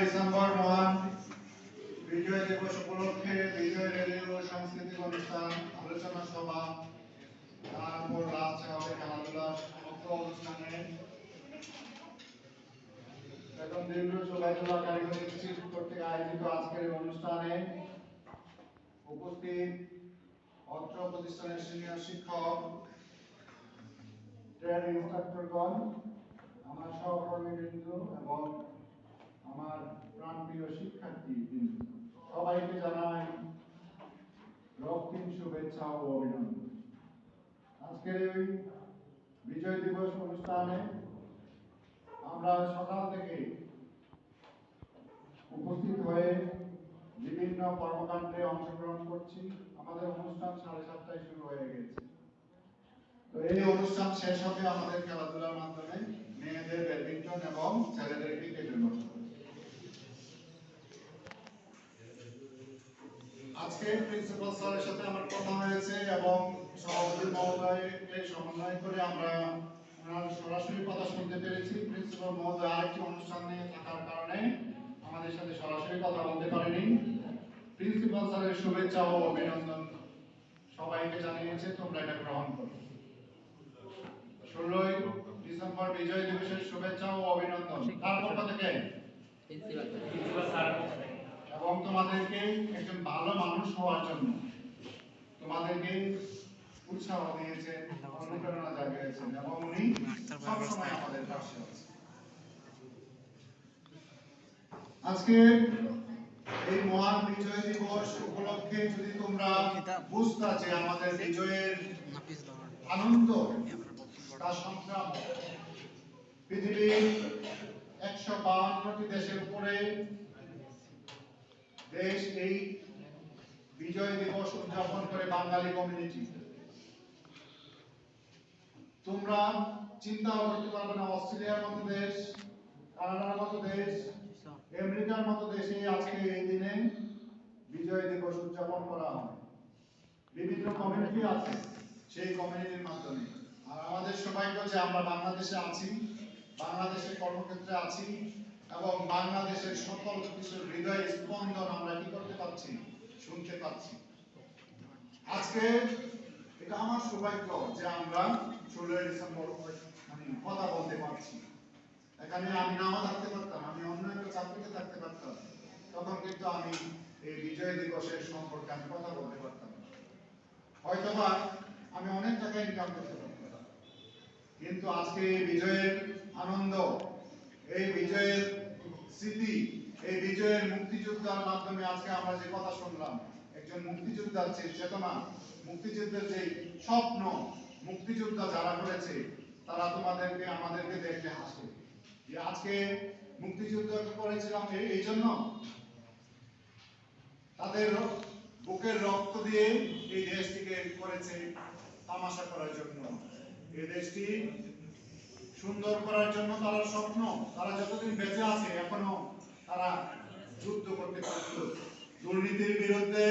December মহান বিজয় দিবস উপলক্ষে বিজয় র্যালি ও সাংস্কৃতিক অনুষ্ঠান, আলোচনা সভা, তারপর রাত হবে খেলাধুলার সমস্ত অনুষ্ঠানে বেগম দিলরুস ওবায়দুল্লাহ কারিগরি ইনস্টিটিউট কর্তৃক আয়োজিত আজকের এই অনুষ্ঠানে উপস্থিত অত্র প্রতিষ্ঠানের সিনিয়র শিক্ষক, ট্রেড ইন্সট্রাক্টরগণ, আমার সহকর্মীবৃন্দ এবং আমার প্রাণপ্রিয় শিক্ষার্থী সবাইকে জানাই রক্তিম শুভেচ্ছা ও অভিনন্দন। আজকের এই বিজয় দিবস অনুষ্ঠানে আমরা সকাল থেকে উপস্থিত হয়ে বিভিন্ন কর্মকাণ্ডে অংশগ্রহণ করছি। আমাদের অনুষ্ঠান 7:30টায় শুরু হয়ে গেছে। তো এই অনুষ্ঠান শেষ হবে আমাদের খেলাধুলার মাধ্যমে, মেয়েদের ব্যাডমিন্টন এবং ছেলেদের ক্রিকেটের মাধ্যমে। আজকে প্রিন্সিপাল স্যারের সাথে আমার কথা হয়েছে এবং সভাপতি মহোদয়কে সমন্বয় করে আমরা ওনার সরাসরি কথা শুনতে পেরেছি। প্রিন্সিপাল মহোদয় আরেকটি অনুষ্ঠান নিয়ে থাকার কারণে আমাদের সাথে সরাসরি কথা বলতে পারেনি। প্রিন্সিপাল স্যারের শুভেচ্ছা ও অভিনন্দন সবাইকে জানিয়েছে, তোমরা এটা গ্রহণ করো। 16ই ডিসেম্বর বিজয় দিবসের শুভেচ্ছা ও অভিনন্দন কার পক্ষ থেকে? Principal sir. এবং তোমাদেরকে একজন ভালো মানুষ হওয়ার জন্য তোমাদেরকে উৎসাহ দিয়েছেন, অনুপ্রেরণা জাগিয়েছেন এবং উনি সবসময় আমাদের পাশে আছেন। আজকে এই মহান বিজয় দিবস উপলক্ষে যদি তোমরা বুঝতা যে আমাদের বিজয়ের আনন্দ, তার সংগ্রাম, পৃথিবীর 152টি দেশের উপরে দেশ এই বিজয় দিবস উদযাপন করে বাঙালি কমিউনিটি। তোমরা চিন্তা করতে পারবে না অস্ট্রেলিয়ার মতো দেশ, কানাডার মতো দেশ, আমেরিকার মতো দেশে আজকে এই দিনে বিজয় দিবস উদযাপন করা হয়। বিভিন্ন কমিউনিটি আছে সেই কমিউনিটির মাধ্যমে। আর আমাদের সৌভাগ্য যে আমরা বাংলাদেশে আছি, বাংলাদেশের কর্মক্ষেত্রে আছি এবং বাংলাদেশের সকল কিছুর হৃদয় স্পন্দন আমরা কি করতে পারছি, শুনতে পাচ্ছি। আজকে এটা আমার সৌভাগ্য যে আমরা 16ই ডিসেম্বর কথা বলতে পারছি। এখানে আমি নাও থাকতে পারতাম, আমি অন্য একটা চাকরিতে থাকতে পারতাম, তখন কিন্তু আমি এই বিজয় দিবসের সম্পর্কে আমি কথা বলতে পারতাম। হয়তোবা আমি অনেক টাকা ইনকাম করতে পারতাম, কিন্তু আজকে এই বিজয়ের আনন্দ, এই বিজয়ের স্মৃতি, এই বিজয়ের মুক্তিযোদ্ধার মাধ্যমে আজকে আমরা যে কথা শুনলাম, একজন মুক্তিযোদ্ধার যে চেতনা, মুক্তিযুদ্ধের যে স্বপ্ন, মুক্তিযোদ্ধা যারা করেছে তারা তোমাদেরকে আমাদেরকে দেখলে হাসে যে আজকে মুক্তিযুদ্ধ করেছিলাম এই জন্য তাদের বুকের রক্ত দিয়ে এই দেশটিকে করেছে তামাশা করার জন্য, এই দেশটি সুন্দর করার জন্য তারা স্বপ্ন, তারা যতদিন বেঁচে আছে এখনো তারা যুদ্ধ করতে পারত। দুর্নীতির বিরুদ্ধে,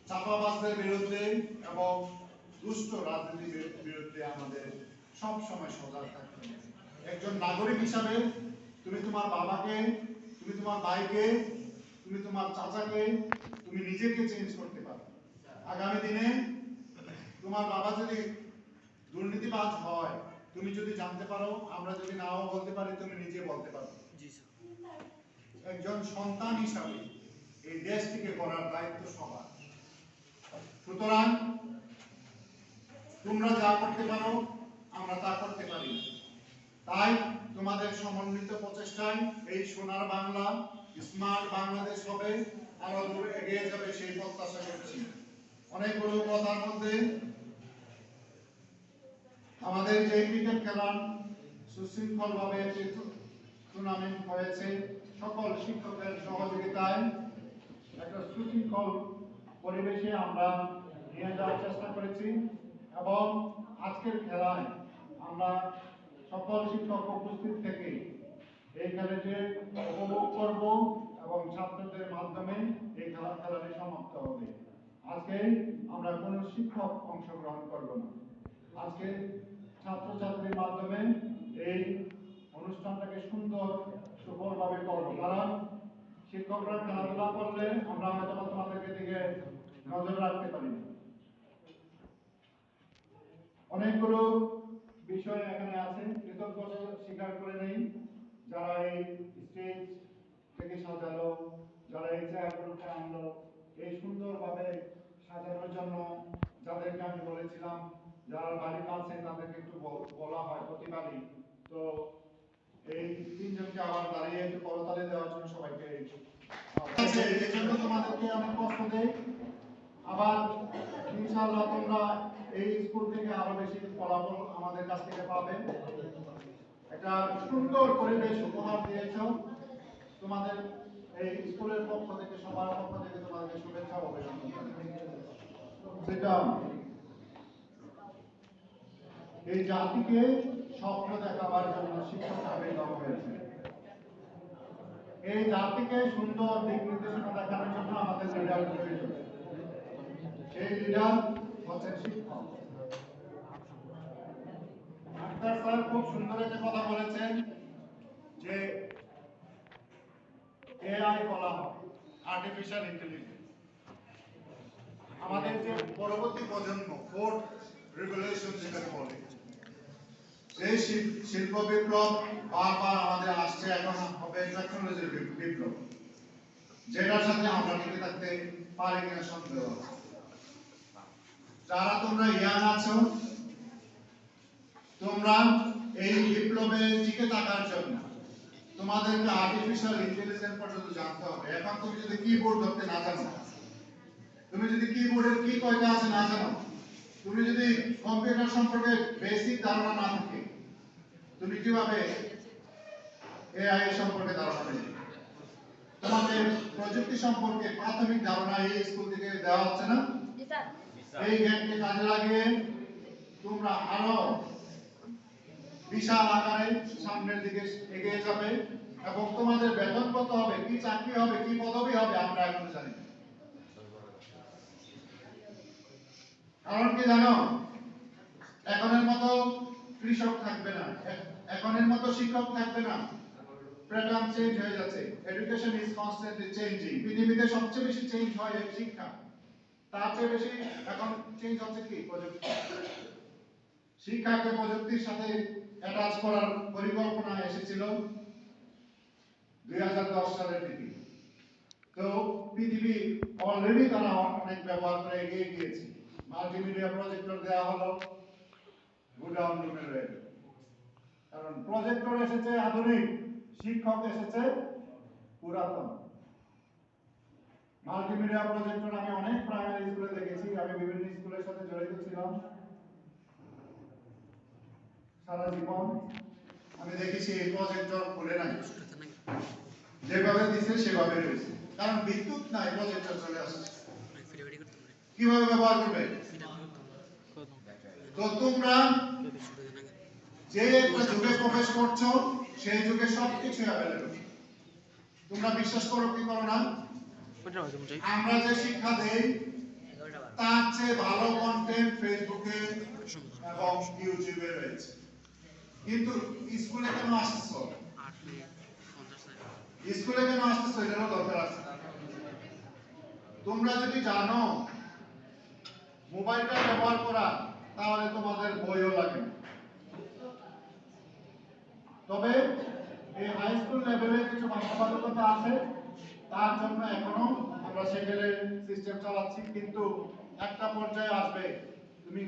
চাপাবাজদের বিরুদ্ধে এবং দুষ্ট রাজনীতির বিরুদ্ধে আমাদের সব সময় সজাগ থাকতে হবে। একজন নাগরিক হিসাবে তুমি তোমার বাবাকে, তুমি তোমার ভাইকে, তুমি তোমার চাচাকে, তুমি নিজেকে চেঞ্জ করতে পারো। আগামী দিনে তোমার বাবা যদি দুর্নীতিবাজ হয়, তুমি যদি জানতে পারো, আমরা যদি নাও বলতে পারি, তুমি নিজে বলতে পারো। একজন সন্তান হিসাবে এই দেশটিকে করার দায়িত্ব সবার। সুতরাং তোমরা যা করতে পারো আমরা তা করতে পারি। তাই তোমাদের সমন্বিত প্রচেষ্টায় এই সোনার বাংলা, স্মার্ট বাংলাদেশ হবে, আরো দূরে এগিয়ে যাবে সেই প্রত্যাশা করছি। অনেকগুলো কথার মধ্যে আমাদের যে ক্রিকেট খেলার সুশৃঙ্খলভাবে টুর্নামেন্ট হয়েছে, সকল শিক্ষকের সহযোগিতায় একটা সুশৃঙ্খল পরিবেশে আমরা নিয়ে যাওয়ার চেষ্টা করেছি এবং আজকের খেলায় আমরা সকল শিক্ষক উপস্থিত থেকে এই খেলাটি উপভোগ করব এবং ছাত্রদের মাধ্যমে এই খেলাটি সমাপ্ত হবে। আজকে আমরা কোনো শিক্ষক অংশগ্রহণ করব না, আজকে ছাত্রছাত্রীর মাধ্যমে এই অনুষ্ঠানটাকে সুন্দর সুফলভাবে করবো। কারণ শিক্ষকরা খেলাধুলা করলে আমরা হয়তো তোমাদেরকে দিকে নজর রাখতে পারি। অনেকগুলো বিষয় এখানে আছে, কৃতজ্ঞতা স্বীকার করে নেই যারা এই স্টেজ থেকে সাজালো, যারা এই চেয়ারগুলোকে আনলো, এই সুন্দরভাবে সাজানোর জন্য যাদেরকে আমি বলেছিলাম যারা বাড়ির কাছে তাদেরকে একটু বলা হয় প্রতিবারই। তো এই তিনজনকে আবার দাঁড়িয়ে একটু করতালি দেওয়ার জন্য সবাইকে এই জন্য তোমাদেরকে অনেক কষ্ট দেই। আবার ইনশাআল্লাহ তোমরা এই স্কুল থেকে আরো বেশি ফলাফল আমাদের কাছ থেকে পাবে। একটা সুন্দর পরিবেশ উপহার দিয়েছো। তোমাদের এই স্কুলের পক্ষ থেকে সবার পক্ষ থেকে তোমাদেরকে শুভেচ্ছা অভিনন্দন জানাই। এই জাতিকে স্বপ্ন দেখাবার জন্য শিক্ষকরা বেদম হয়েছে। এই জাতিকে সুন্দর দিক নির্দেশনা দেখানোর জন্য আমাদের লিডার প্রয়োজন। এই লিডার হচ্ছেন শিক্ষক। আক্তার স্যার খুব সুন্দর একটা কথা বলেছেন যে এআই বলা হয়, আর্টিফিশিয়াল ইন্টেলিজেন্স। আমাদের যে পরবর্তী প্রজন্ম, ফোর্থ রেভলিউশন যেটাকে বলে, এই শিল্প বিপ্লব বারবার আমাদের আসছে, এখন হবে টেকনোলজির বিপ্লব, যেটার সাথে আমরা টিকে থাকতে পারি কিনা সন্দেহ আছে। যারা তোমরা ইয়াং আছো, তোমরা এই বিপ্লবে টিকে থাকার জন্য তোমাদেরকে আর্টিফিশিয়াল ইন্টেলিজেন্স পর্যন্ত জানতে হবে। এখন তুমি যদি কিবোর্ড ধরতে না জানো, তুমি যদি কিবোর্ডের কি কয়টা আছে না জানো, তুমি যদি কম্পিউটার সম্পর্কে বেসিক ধারণা না থাকে, তুমি কিভাবে এআই সম্পর্কে ধারণা নেবে? তোমাদের প্রযুক্তি সম্পর্কে প্রাথমিক ধারণা এই স্কুল থেকে দেওয়া হচ্ছে না? এই জ্ঞানকে কাজে লাগিয়ে তোমরা আরো বিশাল আকারে সামনের দিকে এগিয়ে যাবে এবং তোমাদের বেতন কত হবে, কি চাকরি হবে, কি পদবি হবে আমরা এখন জানি। কারণ কি জানো, এখনের মতো কৃষক থাকবে না, এখনের মতো শিক্ষক থাকবে না। প্যাটার্ন চেঞ্জ হয়ে যাচ্ছে। Education is constantly changing. পৃথিবীতে সবচেয়ে বেশি চেঞ্জ হয় শিক্ষা, তার চেয়ে বেশি এখন চেঞ্জ হচ্ছে কি প্রযুক্তি। শিক্ষাকে প্রযুক্তির সাথে অ্যাটাচ করার পরিকল্পনা এসেছিল 2010 সালের দিকে। তো পৃথিবী অলরেডি তারা অনেক ব্যবহার করে এগিয়ে গিয়েছে। মাল্টিমিডিয়া প্রজেক্টর দেওয়া হলো গোডাউন রুমে রয়েছে, কারণ প্রজেক্টর এসেছে আধুনিক, শিক্ষক এসেছে পুরাতন। মাল্টিমিডিয়া প্রজেক্টর আমি অনেক প্রাইমারি স্কুলে দেখেছি, আমি বিভিন্ন স্কুলের সাথে জড়িত ছিলাম সারা জীবন। আমি দেখেছি এই প্রজেক্টর খুলে নাই, যেভাবে দিচ্ছে সেভাবে রয়েছে, কারণ বিদ্যুৎ নাই, প্রজেক্টর চলে আসছে, কিভাবে ব্যবহার করবে? তো তোমরা যে একটা যুগে প্রবেশ করছো, সেই যুগে সবকিছু অ্যাভেলেবল। তোমরা বিশ্বাস করো কি করো না, আমরা যে শিক্ষা দেই তার চেয়ে ভালো কন্টেন্ট ফেসবুকে এবং ইউটিউবে রয়েছে, কিন্তু স্কুলে কেন আসছো? স্কুলে কেন আসছো এটারও দরকার আছে। তোমরা যদি জানো মোবাইলটা ব্যবহার করা, তাহলে তোমাদের বইও লাগে না। তবে এই হাই স্কুল লেভেলে কিছু বাধ্যবাধকতা আছে, তার জন্য এখনো আমরা সেখানে সিস্টেম চালাচ্ছি, কিন্তু একটা পর্যায়ে আসবে তুমি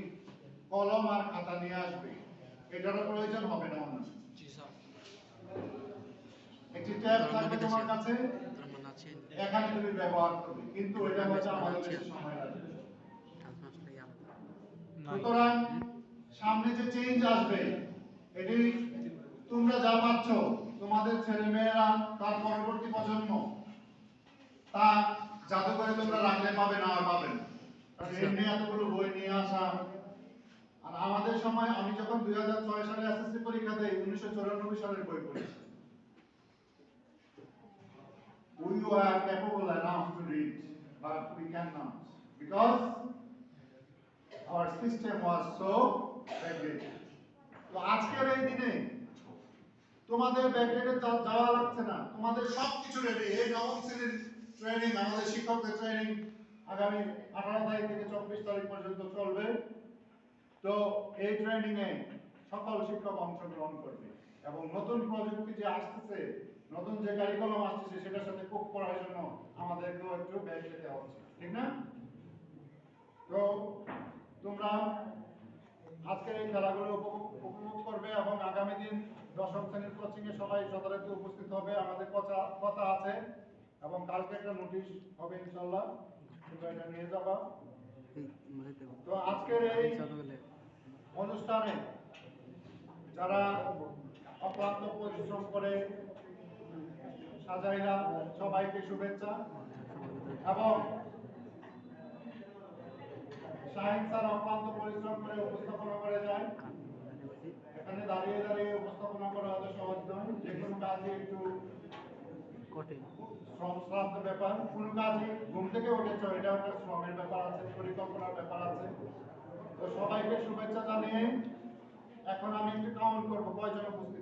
কলম আর খাতা নিয়ে আসবে, এটারও প্রয়োজন হবে না। একটি ট্যাব থাকবে তোমার কাছে, এখানে তুমি ব্যবহার করবে, কিন্তু এটা হচ্ছে আমাদের বেশি সময় লাগবে। সুতরাং সামনে যে চেঞ্জ আসবে, এটি তোমরা যা পাচ্ছ, তোমাদের ছেলে মেয়েরা, তার পরবর্তী প্রজন্ম তা জাদুঘরে তোমরা রাখলে পাবে না, আর পাবে না। কারণ এমনি এতগুলো বই নিয়ে আসা। আর আমাদের সময়, আমি যখন 2006 সালে এসএসসি পরীক্ষা দেই, 1994 সালের বই পড়েছি। We were capable enough to read, but we cannot, because our system was so fragmented. তো আজকের এই দিনে তোমাদের ব্যাকডেটে যাওয়া লাগছে না, তোমাদের সবকিছু রেডি। এই নবম শ্রেণীর ট্রেনিং, আমাদের শিক্ষকদের ট্রেনিং আগামী 18 তারিখ থেকে 24 তারিখ পর্যন্ত চলবে। তো এই ট্রেনিং এ সকল শিক্ষক অংশগ্রহণ করবে এবং নতুন প্রযুক্তি যে আসতেছে, নতুন যে কারিকুলাম আসছে সেটার সাথে কোপ করার জন্য আমাদেরকেও একটু ব্যাক দিতে হচ্ছে, ঠিক না? তো তোমরা আজকের এই খেলাগুলো উপভোগ করবে এবং আগামী দিন দশম শ্রেণীর কোচিং এ সবাই যথারীতি উপস্থিত হবে। আমাদের কথা আছে এবং কালকে একটা নোটিশ হবে ইনশাআল্লাহ, তোমরা এটা নিয়ে যাবা। তো আজকের এই অনুষ্ঠানে যারা অক্লান্ত পরিশ্রম করে সাজাইরা সবাইকে শুভেচ্ছা। এবং শাহিন স্যার অক্লান্ত পরিশ্রম করে উপস্থাপনা করে যায়। এখানে দাঁড়িয়ে দাঁড়িয়ে উপস্থাপনা করা হয়তো সহজ নয়, যে কোনো কাজে একটু শ্রমসাধ্য ব্যাপার। কোনো কাজই ঘুম থেকে উঠেছ, এটা একটা শ্রমের ব্যাপার আছে, পরিকল্পনার ব্যাপার আছে। তো সবাইকে শুভেচ্ছা জানিয়ে এখন আমি একটু কাউন্ট করবো কয়জন উপস্থিত